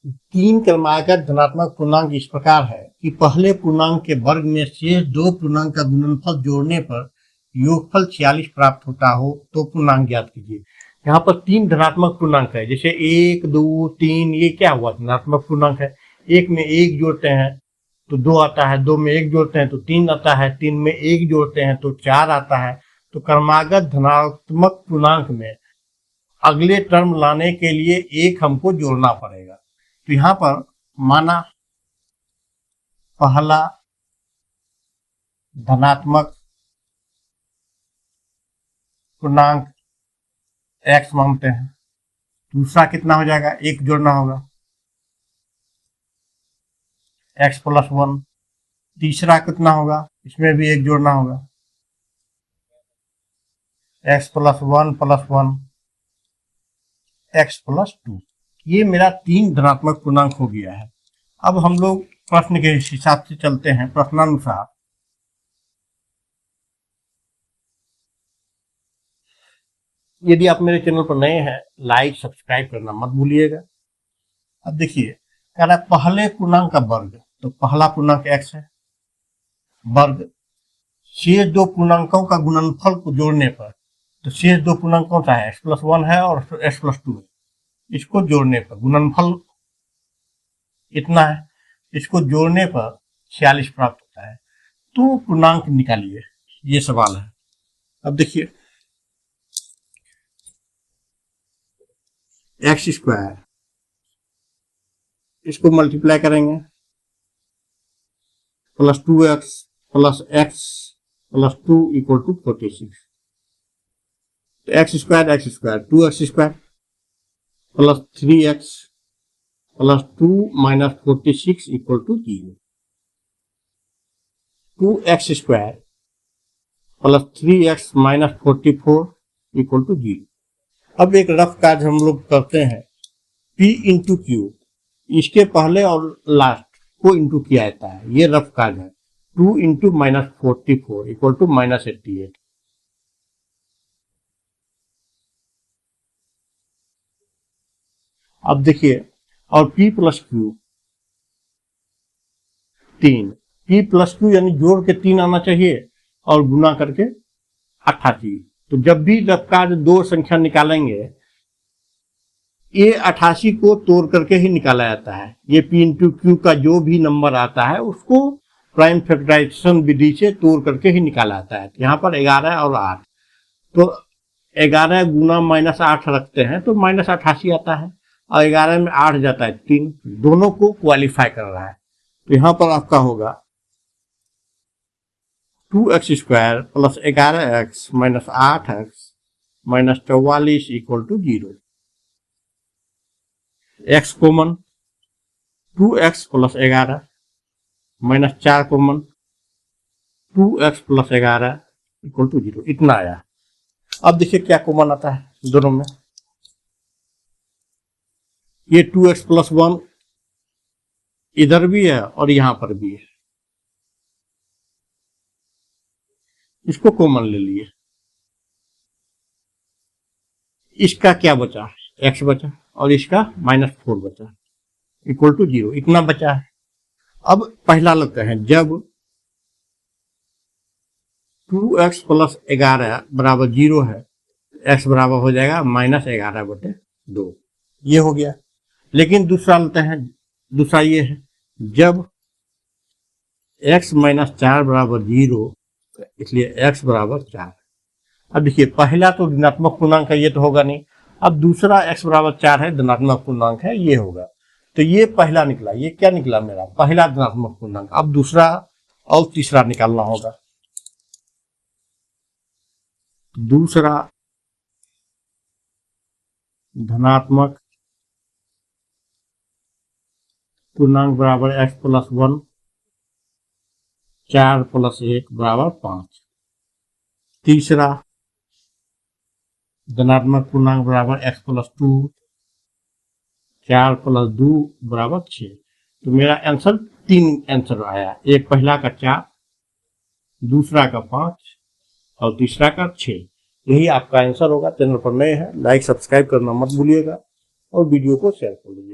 तीन क्रमागत धनात्मक पूर्णांक इस प्रकार है कि पहले पूर्णांक के वर्ग में शेष दो पूर्णांक का गुणनफल जोड़ने पर योगफल 46 प्राप्त होता हो तो पूर्णांक ज्ञात कीजिए। यहाँ पर तीन धनात्मक पूर्णांक है, जैसे 1, 2, 3, ये क्या हुआ, धनात्मक पूर्णांक है। एक में एक जोड़ते हैं तो 2 आता है, 2 में एक जोड़ते हैं तो 3 आता है, 3 में एक जोड़ते हैं तो 4 आता है। तो क्रमागत धनात्मक पूर्णांक में अगले टर्म लाने के लिए एक हमको जोड़ना पड़ेगा। तो यहाँ पर माना पहला धनात्मक पूर्णांक x मानते हैं, दूसरा कितना हो जाएगा, एक जोड़ना होगा x + 1, तीसरा कितना होगा, इसमें भी एक जोड़ना होगा x + 1 + 1 x + 2। ये मेरा तीन धनात्मक पूर्णांक हो गया है। अब हम लोग प्रश्न के हिसाब से चलते हैं, प्रश्नानुसार। यदि आप मेरे चैनल पर नए हैं, लाइक सब्सक्राइब करना मत भूलिएगा। अब देखिए, कह रहा है पहले पूर्णांक का वर्ग, तो पहला पूर्णांक x है, वर्ग शेष दो पूर्णांकों का गुणनफल को जोड़ने पर, तो शेष दो पूर्णांक कौन सा है, x + 1 है और x + 2 है, इसको जोड़ने पर गुणनफल इतना है, इसको जोड़ने पर 46 प्राप्त होता है। तो पूर्णांक निकालिए, ये सवाल है। अब देखिए, x² इसको मल्टीप्लाई करेंगे +2x + x + 2 = 46। तो x² 2x² + 3x + 2 - 46 = 0। 2x² + 3x - 44 = 0। अब एक रफ कार्य हम लोग करते हैं, p × q, इसके पहले और लास्ट को इंटू किया जाता है, ये रफ कार्य है। 2 × -44 = -88। अब देखिए, और p + q 3, p + q यानी जोड़ के 3 आना चाहिए और गुना करके 88। तो जब भी रफ कार्य दो संख्या निकालेंगे, ये 88 को तोड़ करके ही निकाला जाता है। ये p × q का जो भी नंबर आता है उसको प्राइम फैक्टराइजेशन विधि से तोड़ करके ही निकाला जाता है। यहाँ पर 11 और 8, तो 11 गुना -8 रखते हैं तो -88 आता है, और 11 में 8 जाता है 3, दोनों को क्वालिफाई कर रहा है। तो यहाँ पर आपका होगा 2x² + 11x - 8x - 44 = 0। x common, 2x + 11 - 4 common, 2x + 11 = 0, इतना आया। अब देखिए क्या कॉमन आता है दोनों में, ये 2x + 1 इधर भी है और यहां पर भी है, इसको कॉमन ले लिए। इसका क्या बचा, x बचा, और इसका -4 बचा, = 0, इतना बचा है। अब पहला लेते हैं, जब 2x + 11 = 0 है, x बराबर हो जाएगा -11/2, ये हो गया। लेकिन दूसरा लेते हैं, दूसरा ये है, जब x - 4 = 0, इसलिए x = 4। अब देखिए, पहला तो ऋणात्मक पूर्णांक है, ये तो होगा नहीं। अब दूसरा x = 4 है, धनात्मक पूर्णांक है, ये होगा। तो ये पहला निकला, ये क्या निकला मेरा, पहला धनात्मक पूर्णांक। अब दूसरा और तीसरा निकालना होगा। दूसरा धनात्मक पूर्णांक बराबर x + 1, 4 + 1 = 5। तीसरा धनात्मक पूर्णांक बराबर x + 2, 4 + 2 = 6। तो मेरा आंसर 3 आंसर आया, एक पहला का 4, दूसरा का 5 और तीसरा का 6। यही आपका आंसर होगा। चैनल पर नए हैं, लाइक सब्सक्राइब करना मत भूलिएगा और वीडियो को शेयर कर लीजिएगा।